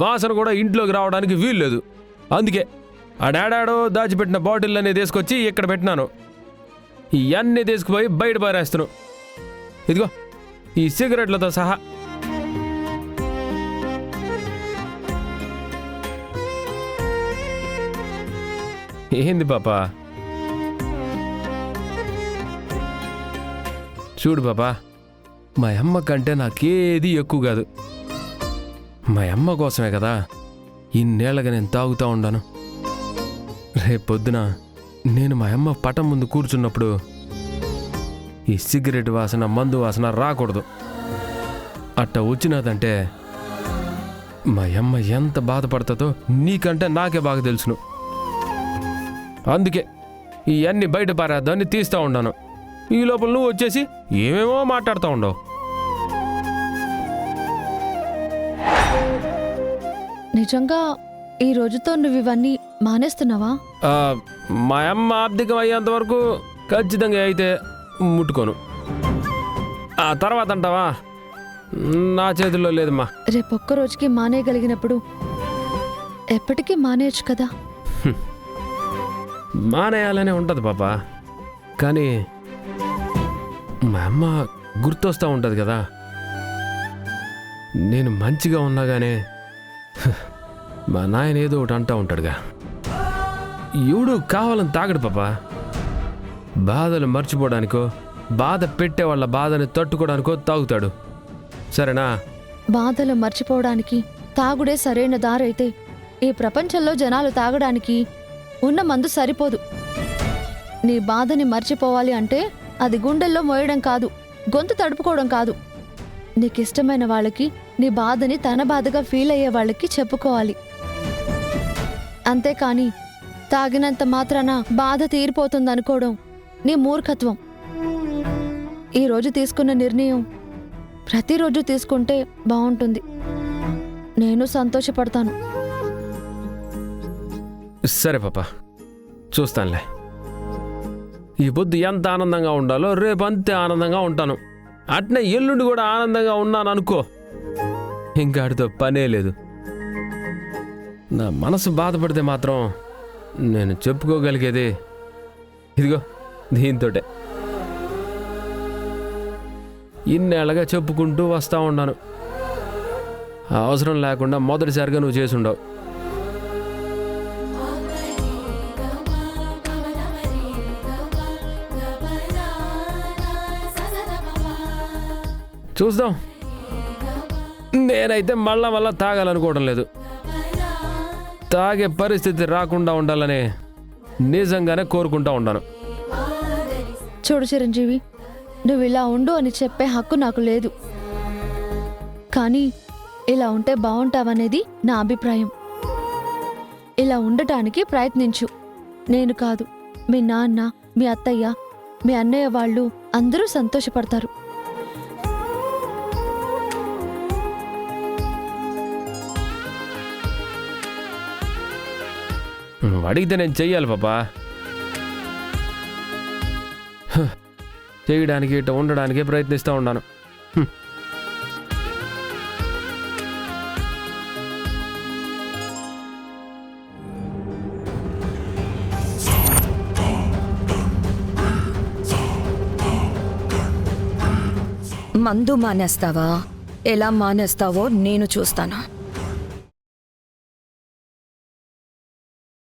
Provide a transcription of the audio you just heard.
వాసన కూడా ఇంట్లోకి రావడానికి వీల్లేదు. అందుకే ఆ డాడాడో దాచిపెట్టిన బాటిల్లన్నీ తీసుకొచ్చి ఇక్కడ పెట్టినాను. ఇవన్నీ తీసుకుపోయి బయట పారేస్తాను. ఇదిగో ఈ సిగరెట్లతో సహా. ఏంది పాపా? చూడు పాపా, మా అమ్మ కంటే నాకేది ఎక్కువ కాదు. మా అమ్మ కోసమే కదా ఇన్నేళ్ళగా నేను తాగుతూ ఉండాను. రేపొద్దున నేను మా అమ్మ పటం ముందు కూర్చున్నప్పుడు ఈ సిగరెట్ వాసన, మందు వాసన రాకూడదు. అట్ట వచ్చినదంటే మా అమ్మ ఎంత బాధపడుతుందో నీకంటే నాకే బాగా తెలుసును. అందుకే ఇవన్నీ బయట పారేద్దాన్ని తీస్తూ ఉండాను. ఈ లోపల నువ్వు వచ్చేసి ఏమేమో మాట్లాడుతూ ఉండవు. నిజంగా ఈ రోజుతో నువ్వు ఇవన్నీ మానేస్తున్నావా? మా అమ్మ ఆర్థికం అయ్యేంత వరకు ఖచ్చితంగా అయితే ముట్టుకోను. ఆ తర్వాత అంటావా? నా చేతుల్లో లేదమ్మా. రేపొక్క రోజుకి మానేయగలిగినప్పుడు ఎప్పటికీ మానేయచ్చు కదా. మానేయాలనే ఉంటుంది పాపా, కానీ మా అమ్మ గుర్తొస్తూ ఉంటుంది కదా. నేను మంచిగా ఉన్నాగానే మా నాయన ఏదో ఒకటి అంటూ ఉంటాడుగా. ఎవడు కావాలని తాగడు పాపా. బాధలు మర్చిపోవడానికో, బాధ పెట్టే వాళ్ళ బాధని తట్టుకోవడానికో తాగుతాడు. సరేనా? బాధలు మర్చిపోవడానికి తాగుడే సరైన దారైతే ఈ ప్రపంచంలో జనాలు తాగడానికి ఉన్న మందు సరిపోదు. నీ బాధని మర్చిపోవాలి అంటే అది గుండెల్లో మోయడం కాదు, గొంతు తడుపుకోవడం కాదు. నీకిష్టమైన వాళ్ళకి నీ బాధని తన బాధగా ఫీల్ అయ్యే వాళ్ళకి చెప్పుకోవాలి. అంతేకాని తాగినంత మాత్రాన బాధ తీరిపోతుందనుకోవడం నీ మూర్ఖత్వం. ఈరోజు తీసుకున్న నిర్ణయం ప్రతిరోజు తీసుకుంటే బాగుంటుంది. నేను సంతోషపడతాను. సరే పాపా, చూస్తానులే. ఈ పొద్దు ఎంత ఆనందంగా ఉండాలో రేపు అంతే ఆనందంగా ఉంటాను. అట్నే ఎల్లుండి కూడా ఆనందంగా ఉన్నాను అనుకో, ఇంకా ఆడితో పనే లేదు. నా మనసు బాధపడితే మాత్రం నేను చెప్పుకోగలిగేది ఇదిగో దీంతోటే. ఇన్నేళ్ళగా చెప్పుకుంటూ వస్తూ ఉన్నాను. అవసరం లేకుండా మొదటిసారిగా నువ్వు చేసుండవు. చూద్దాం. నేనైతే మళ్ళా తాగాలనుకోవడం లేదు. తాగే పరిస్థితి రాకుండా ఉండాలని నిజంగానే కోరుకుంటా ఉన్నాను. చూడు చిరంజీవి, నువ్వు ఇలా ఉండు అని చెప్పే హక్కు నాకు లేదు. కానీ ఇలా ఉంటే బాగుంటావనేది నా అభిప్రాయం. ఇలా ఉండటానికి ప్రయత్నించు. నేను కాదు, మీ నాన్న, మీ అత్తయ్య, మీ అన్నయ్య వాళ్ళు అందరూ సంతోషపడతారు. అడిగితే నేను చెయ్యాలి పాపా. చేయడానికి ఇట్లా ఉండడానికే ప్రయత్నిస్తూ ఉన్నాను. మందు మానేస్తావా? ఎలా మానేస్తావో నేను చూస్తాను.